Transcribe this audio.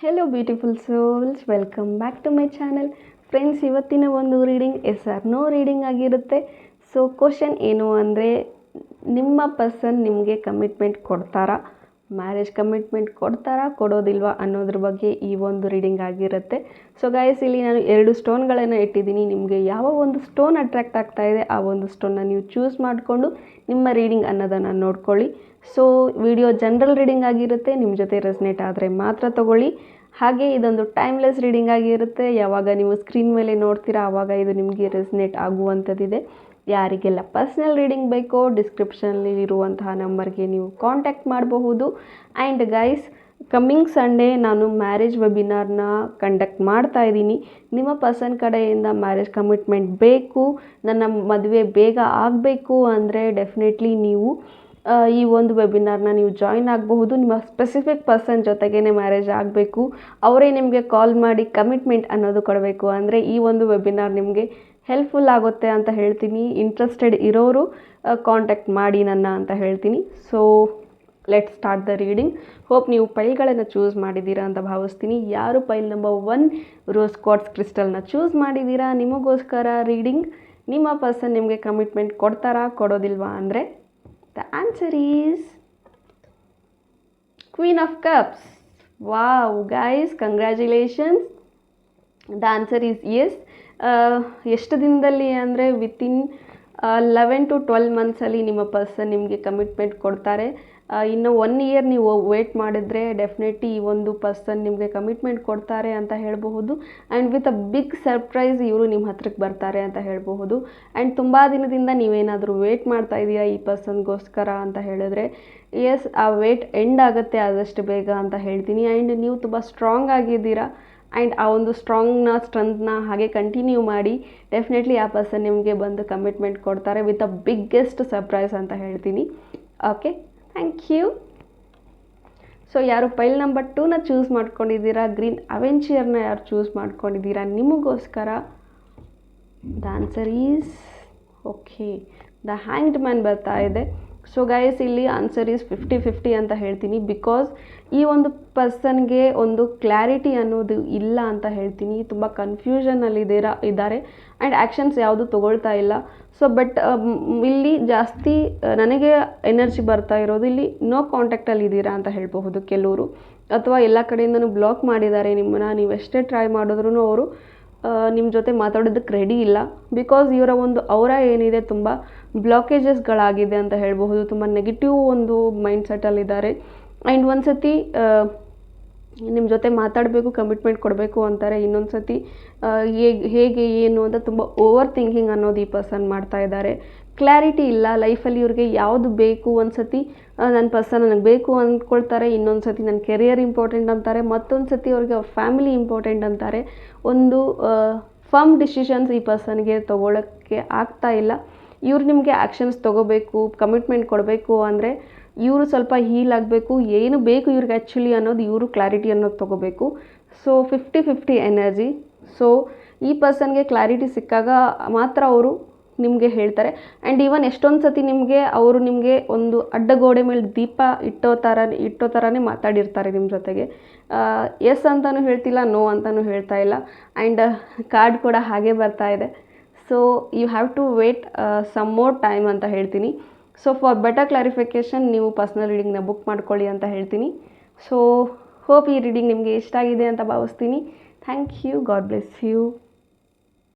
Hello beautiful souls, welcome back to my channel. Friends, ಇವತ್ತಿನ ಒಂದು reading yes or no reading ಆಗಿರುತ್ತೆ. So question ಏನು ಅಂದರೆ, ನಿಮ್ಮ ಪರ್ಸನ್ ನಿಮಗೆ ಕಮಿಟ್ಮೆಂಟ್ ಕೊಡ್ತಾರಾ, ಮ್ಯಾರೇಜ್ ಕಮಿಟ್ಮೆಂಟ್ ಕೊಡ್ತಾರಾ ಕೊಡೋದಿಲ್ವಾ ಅನ್ನೋದ್ರ ಬಗ್ಗೆ ಈ ಒಂದು ರೀಡಿಂಗ್ ಆಗಿರುತ್ತೆ. ಸೊ ಗೈಸ್, ಇಲ್ಲಿ ನಾನು 2 ಸ್ಟೋನ್ಗಳನ್ನು ಇಟ್ಟಿದ್ದೀನಿ. ನಿಮಗೆ ಯಾವ ಒಂದು ಸ್ಟೋನ್ ಅಟ್ರಾಕ್ಟ್ ಆಗ್ತಾ ಇದೆ ಆ ಒಂದು ಸ್ಟೋನ್ನ ನೀವು ಚೂಸ್ ಮಾಡಿಕೊಂಡು ನಿಮ್ಮ ರೀಡಿಂಗ್ ಅನ್ನೋದನ್ನು ನೋಡ್ಕೊಳ್ಳಿ. ಸೊ ವಿಡಿಯೋ ಜನರಲ್ ರೀಡಿಂಗ್ ಆಗಿರುತ್ತೆ, ನಿಮ್ಮ ಜೊತೆ ರೆಸ್ನೇಟ್ ಆದರೆ ಮಾತ್ರ ತಗೊಳ್ಳಿ. ಹಾಗೆ ಇದೊಂದು ಟೈಮ್ಲೆಸ್ ರೀಡಿಂಗ್ ಆಗಿರುತ್ತೆ. ಯಾವಾಗ ನೀವು ಸ್ಕ್ರೀನ್ ಮೇಲೆ ನೋಡ್ತೀರಾ ಆವಾಗ ಇದು ನಿಮಗೆ ರೆಸ್ನೇಟ್ ಆಗುವಂಥದ್ದಿದೆ. ಯಾರಿಗೆಲ್ಲ ಪರ್ಸ್ನಲ್ ರೀಡಿಂಗ್ ಬೇಕೋ ಡಿಸ್ಕ್ರಿಪ್ಷನಲ್ಲಿ ಇರುವಂತಹ ನಂಬರ್ಗೆ ನೀವು ಕಾಂಟ್ಯಾಕ್ಟ್ ಮಾಡಬಹುದು. ಆ್ಯಂಡ್ ಗೈಸ್, ಕಮ್ಮಿಂಗ್ ಸಂಡೇ ನಾನು ಮ್ಯಾರೇಜ್ ವೆಬಿನಾರ್ನ ಕಂಡಕ್ಟ್ ಮಾಡ್ತಾ ಇದ್ದೀನಿ. ನಿಮ್ಮ ಪರ್ಸನ್ ಕಡೆಯಿಂದ ಮ್ಯಾರೇಜ್ ಕಮಿಟ್ಮೆಂಟ್ ಬೇಕು, ನನ್ನ ಮದುವೆ ಬೇಗ ಆಗಬೇಕು ಅಂದರೆ ಡೆಫಿನೆಟ್ಲಿ ನೀವು ಈ ಒಂದು ವೆಬಿನಾರ್ನ ನೀವು ಜಾಯಿನ್ ಆಗಬಹುದು. ನಿಮ್ಮ ಸ್ಪೆಸಿಫಿಕ್ ಪರ್ಸನ್ ಜೊತೆಗೇ ಮ್ಯಾರೇಜ್ ಆಗಬೇಕು, ಅವರೇ ನಿಮಗೆ ಕಾಲ್ ಮಾಡಿ ಕಮಿಟ್ಮೆಂಟ್ ಅನ್ನೋದು ಕೊಡಬೇಕು ಅಂದರೆ ಈ ಒಂದು ವೆಬಿನಾರ್ ನಿಮಗೆ ಹೆಲ್ಪ್ಫುಲ್ ಆಗುತ್ತೆ ಅಂತ ಹೇಳ್ತೀನಿ. ಇಂಟ್ರೆಸ್ಟೆಡ್ ಇರೋರು ಕಾಂಟ್ಯಾಕ್ಟ್ ಮಾಡಿ ನನ್ನ ಅಂತ ಹೇಳ್ತೀನಿ. So let start the reading. Hope ನೀವು ಪೈಲ್ಗಳನ್ನು ಚೂಸ್ ಮಾಡಿದ್ದೀರಾ ಅಂತ ಭಾವಿಸ್ತೀನಿ. ಯಾರು ಪೈಲ್ ನಂಬರ್ 1 ರೋಸ್ ಕ್ವಾರ್ಟ್ಸ್ ಕ್ರಿಸ್ಟಲ್ನ ಚೂಸ್ ಮಾಡಿದ್ದೀರಾ, ನಿಮಗೋಸ್ಕರ ರೀಡಿಂಗ್. ನಿಮ್ಮ ಪರ್ಸನ್ ನಿಮಗೆ ಕಮಿಟ್ಮೆಂಟ್ ಕೊಡ್ತಾರಾ ಕೊಡೋದಿಲ್ವಾ ಅಂದರೆ the answer is Queen of Cups. Wow guys, congratulations. The answer is yes. ಎಷ್ಟು ದಿನದಲ್ಲಿ ಅಂದರೆ ವಿತಿನ್ 11 to 12 ಮಂತ್ಸಲ್ಲಿ ನಿಮ್ಮ ಪರ್ಸನ್ ನಿಮಗೆ ಕಮಿಟ್ಮೆಂಟ್ ಕೊಡ್ತಾರೆ. ಇನ್ನು 1 ಇಯರ್ ನೀವು ವೇಟ್ ಮಾಡಿದರೆ ಡೆಫಿನೆಟ್ಲಿ ಈ ಒಂದು ಪರ್ಸನ್ ನಿಮಗೆ ಕಮಿಟ್ಮೆಂಟ್ ಕೊಡ್ತಾರೆ ಅಂತ ಹೇಳಬಹುದು. And with a big surprise ಇವರು ನಿಮ್ಮ ಹತ್ರಕ್ಕೆ ಬರ್ತಾರೆ ಅಂತ ಹೇಳಬಹುದು. ಆ್ಯಂಡ್ ತುಂಬ ದಿನದಿಂದ ನೀವೇನಾದರೂ ವೇಟ್ ಮಾಡ್ತಾ ಇದ್ದೀರಾ ಈ ಪರ್ಸನ್ಗೋಸ್ಕರ ಅಂತ ಹೇಳಿದ್ರೆ ಎಸ್, ಆ ವೇಟ್ ಎಂಡ್ ಆಗುತ್ತೆ ಆದಷ್ಟು ಬೇಗ ಅಂತ ಹೇಳ್ತೀನಿ. ಆ್ಯಂಡ್ ನೀವು ತುಂಬ ಸ್ಟ್ರಾಂಗ್ ಆಗಿದ್ದೀರಾ. ಆ್ಯಂಡ್ ಆ ಒಂದು ಸ್ಟ್ರೆಂತ್ನ ಹಾಗೆ ಕಂಟಿನ್ಯೂ ಮಾಡಿ. ಡೆಫಿನೆಟ್ಲಿ ಆ ಪರ್ಸನ್ ನಿಮಗೆ ಬಂದು ಕಮಿಟ್ಮೆಂಟ್ ಕೊಡ್ತಾರೆ ವಿತ್ ಅ ಬಿಗ್ಗೆಸ್ಟ್ ಸರ್ಪ್ರೈಸ್ ಅಂತ ಹೇಳ್ತೀನಿ. Okay, thank you. ಸೊ ಯಾರು ಪೈಲ್ ನಂಬರ್ 2ನ ಚೂಸ್ ಮಾಡ್ಕೊಂಡಿದ್ದೀರಾ, ಗ್ರೀನ್ ಅವೆಂಚರ್ನ ಯಾರು ಚೂಸ್ ಮಾಡ್ಕೊಂಡಿದ್ದೀರಾ, ನಿಮಗೋಸ್ಕರ the answer is okay, the hanged man ಬರ್ತಾ ಇದೆ. ಸೊ ಗೈಸ್, ಇಲ್ಲಿ ಆನ್ಸರ್ ಈಸ್ 50-50 ಅಂತ ಹೇಳ್ತೀನಿ. ಬಿಕಾಸ್ ಈ ಒಂದು ಪರ್ಸನ್ಗೆ ಒಂದು ಕ್ಲಾರಿಟಿ ಅನ್ನೋದು ಇಲ್ಲ ಅಂತ ಹೇಳ್ತೀನಿ. ತುಂಬ ಕನ್ಫ್ಯೂಷನಲ್ಲಿದ್ದಾರೆ ಆ್ಯಂಡ್ ಆ್ಯಕ್ಷನ್ಸ್ ಯಾವುದು ತೊಗೊಳ್ತಾ ಇಲ್ಲ. ಸೊ ಬಟ್ ಇಲ್ಲಿ ಜಾಸ್ತಿ ನನಗೆ ಎನರ್ಜಿ ಬರ್ತಾ ಇರೋದು ಇಲ್ಲಿ ನೋ ಕಾಂಟ್ಯಾಕ್ಟಲ್ಲಿ ಇದ್ದೀರಾ ಅಂತ ಹೇಳಬಹುದು ಕೆಲವರು, ಅಥವಾ ಎಲ್ಲ ಕಡೆಯಿಂದನೂ ಬ್ಲಾಕ್ ಮಾಡಿದ್ದಾರೆ ನಿಮ್ಮನ್ನು. ನೀವೆಷ್ಟೇ ಟ್ರೈ ಮಾಡಿದ್ರೂ ಅವರು ನಿಮ್ಮ ಜೊತೆ ಮಾತಾಡೋದಕ್ಕೆ ರೆಡಿ ಇಲ್ಲ. ಬಿಕಾಸ್ ಇವರ ಒಂದು ಔರಾ ಏನಿದೆ ತುಂಬ ಬ್ಲಾಕೇಜಸ್ಗಳಾಗಿದೆ ಅಂತ ಹೇಳಬಹುದು. ತುಂಬ ನೆಗೆಟಿವ್ ಒಂದು ಮೈಂಡ್ ಸೆಟ್ಟಲ್ಲಿದ್ದಾರೆ. ಆ್ಯಂಡ್ ಒಂದು ಸತಿ ನಿಮ್ಮ ಜೊತೆ ಮಾತಾಡಬೇಕು, ಕಮಿಟ್ಮೆಂಟ್ ಕೊಡಬೇಕು ಅಂತಾರೆ. ಇನ್ನೊಂದು ಸತಿ ಹೇಗೆ ಏನು ಅಂತ ತುಂಬ ಓವರ್ ಥಿಂಕಿಂಗ್ ಅನ್ನೋದು ಈ ಪರ್ಸನ್ ಮಾಡ್ತಾ ಇದ್ದಾರೆ. ಕ್ಲಾರಿಟಿ ಇಲ್ಲ ಲೈಫಲ್ಲಿ ಇವ್ರಿಗೆ ಯಾವುದು ಬೇಕು. ಒಂದು ಸತಿ ನನ್ನ ಪರ್ಸನ್ ನನಗೆ ಬೇಕು ಅಂದ್ಕೊಳ್ತಾರೆ, ಇನ್ನೊಂದು ಸತಿ ನನ್ನ ಕೆರಿಯರ್ ಇಂಪಾರ್ಟೆಂಟ್ ಅಂತಾರೆ, ಮತ್ತೊಂದು ಸತಿ ಅವ್ರಿಗೆ ಅವ್ರ ಫ್ಯಾಮಿಲಿ ಇಂಪಾರ್ಟೆಂಟ್ ಅಂತಾರೆ. ಒಂದು ಫರ್ಮ್ ಡಿಸಿಷನ್ಸ್ ಈ ಪರ್ಸನ್ಗೆ ತೊಗೊಳಕ್ಕೆ ಆಗ್ತಾ ಇಲ್ಲ. ಇವ್ರು ನಿಮಗೆ ಆ್ಯಕ್ಷನ್ಸ್ ತೊಗೋಬೇಕು, ಕಮಿಟ್ಮೆಂಟ್ ಕೊಡಬೇಕು ಅಂದರೆ ಇವರು ಸ್ವಲ್ಪ ಹೀಲ್ ಆಗಬೇಕು, ಏನು ಬೇಕು ಇವ್ರಿಗೆ ಆ್ಯಕ್ಚುಲಿ ಅನ್ನೋದು ಇವರು ಕ್ಲಾರಿಟಿ ಅನ್ನೋದು ತೊಗೋಬೇಕು. So 50-50 energy. ಸೊ ಈ ಪರ್ಸನ್ಗೆ ಕ್ಲಾರಿಟಿ ಸಿಕ್ಕಾಗ ಮಾತ್ರ ಅವರು ನಿಮಗೆ ಹೇಳ್ತಾರೆ. ಆ್ಯಂಡ್ ಈವನ್ ಎಷ್ಟೊಂದು ಸತಿ ಅವರು ನಿಮಗೆ ಒಂದು ಅಡ್ಡಗೋಡೆ ಮೇಲೆ ದೀಪ ಇಟ್ಟೋ ಥರನೇ ಮಾತಾಡಿರ್ತಾರೆ ನಿಮ್ಮ ಜೊತೆಗೆ. ಎಸ್ ಅಂತಲೂ ಹೇಳ್ತಿಲ್ಲ, ನೋ ಅಂತಲೂ ಹೇಳ್ತಾ ಇಲ್ಲ. ಆ್ಯಂಡ್ ಕಾರ್ಡ್ ಕೂಡ ಹಾಗೆ ಬರ್ತಾ ಇದೆ. So you have to wait some more time ಅಂತ ಹೇಳ್ತೀನಿ. ಸೊ ಫಾರ್ ಬೆಟರ್ ಕ್ಲಾರಿಫಿಕೇಷನ್ ನೀವು ಪರ್ಸ್ನಲ್ ರೀಡಿಂಗ್ನ ಬುಕ್ ಮಾಡ್ಕೊಳ್ಳಿ ಅಂತ ಹೇಳ್ತೀನಿ. ಸೊ ಹೋಪ್ ಈ ರೀಡಿಂಗ್ ನಿಮಗೆ ಇಷ್ಟ ಆಗಿದೆ ಅಂತ ಭಾವಿಸ್ತೀನಿ. Thank you. God bless you.